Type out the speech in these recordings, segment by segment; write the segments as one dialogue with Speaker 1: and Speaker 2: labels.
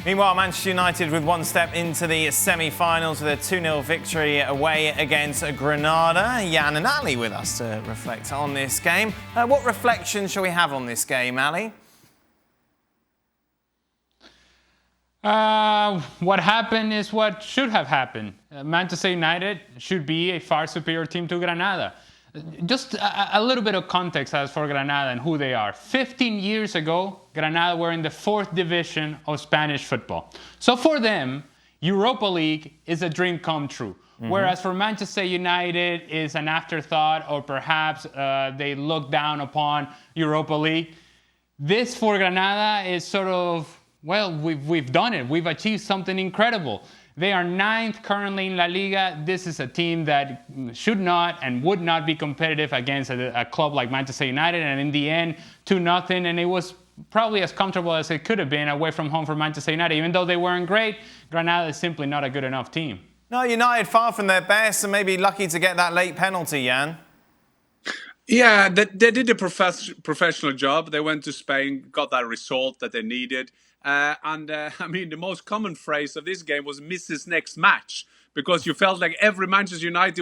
Speaker 1: Meanwhile, Manchester United with one step into the semi-finals with a 2-0 victory away against Granada. Jan and Ali with us to reflect on this game. What reflection shall we have on this game, Ali?
Speaker 2: What happened is what should have happened. Manchester United should be a far superior team to Granada. Just a little bit of context as for Granada and who they are. 15 years ago, Granada were in the 4th division of Spanish football. So for them, Europa League is a dream come true. Whereas for Manchester United is an afterthought, or perhaps they look down upon Europa League. This for Granada is sort of, well, we've done it. We've achieved something incredible. They are 9th currently in La Liga. This is a team that should not and would not be competitive against a club like Manchester United. And in the end, 2-0. And it was probably as comfortable as it could have been away from home for Manchester United. Even though they weren't great, Granada is simply not a good enough team.
Speaker 1: No, United far from their best and maybe lucky to get that late penalty, Jan.
Speaker 3: Yeah, they did a professional job. They went to Spain, got that result that they needed. I mean, the most common phrase of this game was "misses next match," because you felt like every Manchester United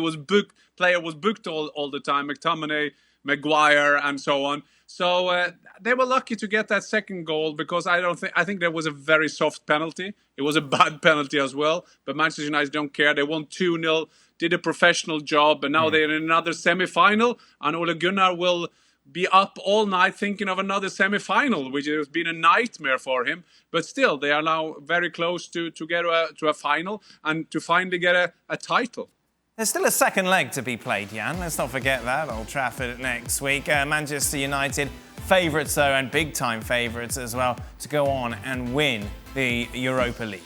Speaker 3: player was booked all the time. McTominay, Maguire, and so on. So they were lucky to get that second goal, because I think there was a very soft penalty. It was a bad penalty as well, but Manchester United don't care. They won 2-0, did a professional job, and now they're in another semi-final, and Ole Gunnar will be up all night thinking of another semi-final, which has been a nightmare for him. But still, they are now very close to get to a final and to finally get a title.
Speaker 1: There's still a second leg to be played, Jan. Let's not forget that. Old Trafford next week. Manchester United favourites, though, and big-time favourites as well, to go on and win the Europa League.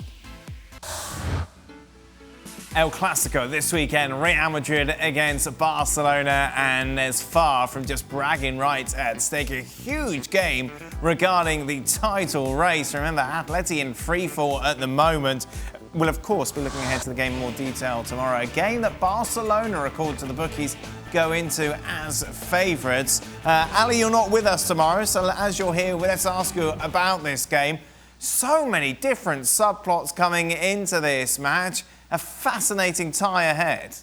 Speaker 1: El Clasico this weekend, Real Madrid against Barcelona, and there's far from just bragging rights at stake. A huge game regarding the title race. Remember, Atleti in freefall at the moment. We'll, of course, be looking ahead to the game in more detail tomorrow. A game that Barcelona, according to the bookies, go into as favourites. Ali, you're not with us tomorrow, so as you're here, let's ask you about this game. So many different subplots coming into this match. A fascinating tie ahead.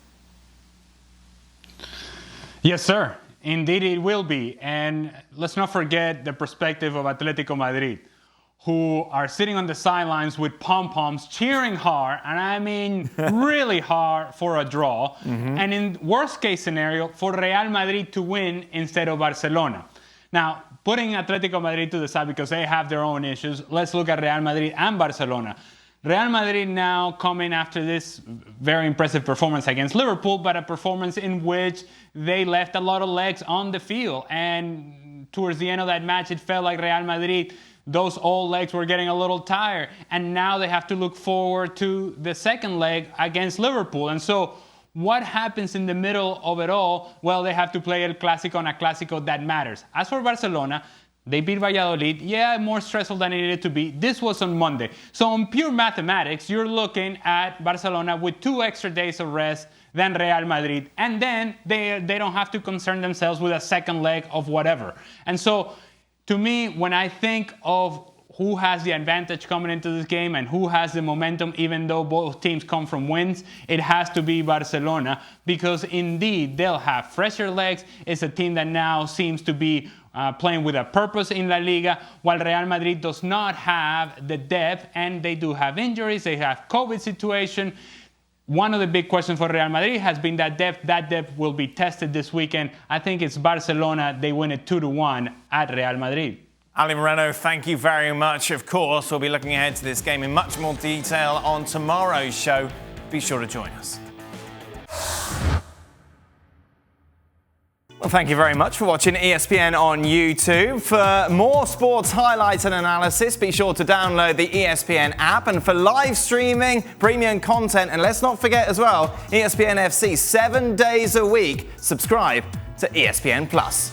Speaker 2: Yes, sir. Indeed, it will be. And let's not forget the perspective of Atletico Madrid, who are sitting on the sidelines with pom-poms, cheering hard, and I mean really hard, for a draw. And in worst case scenario, for Real Madrid to win instead of Barcelona. Now, putting Atletico Madrid to the side because they have their own issues, let's look at Real Madrid and Barcelona. Real Madrid now coming after this very impressive performance against Liverpool, but a performance in which they left a lot of legs on the field. And towards the end of that match, it felt like Real Madrid, those old legs were getting a little tired. And now they have to look forward to the second leg against Liverpool. And so what happens in the middle of it all? Well, they have to play El Clasico, and a Clasico that matters. As for Barcelona, they beat Valladolid. Yeah, more stressful than it needed to be. This was on Monday. So on pure mathematics, you're looking at Barcelona with 2 extra days of rest than Real Madrid. And then they don't have to concern themselves with a second leg of whatever. And so to me, when I think of who has the advantage coming into this game and who has the momentum, even though both teams come from wins, it has to be Barcelona, because indeed they'll have fresher legs. It's a team that now seems to be playing with a purpose in La Liga, while Real Madrid does not have the depth, and they do have injuries. They have COVID situation. One of the big questions for Real Madrid has been that depth. That depth will be tested this weekend. I think it's Barcelona. They win it 2-1 at Real Madrid.
Speaker 1: Ali Moreno, thank you very much. Of course, we'll be looking ahead to this game in much more detail on tomorrow's show. Be sure to join us. Well, thank you very much for watching ESPN on YouTube. For more sports highlights and analysis, be sure to download the ESPN app. And for live streaming, premium content, and let's not forget as well, ESPN FC 7 days a week. Subscribe to ESPN Plus.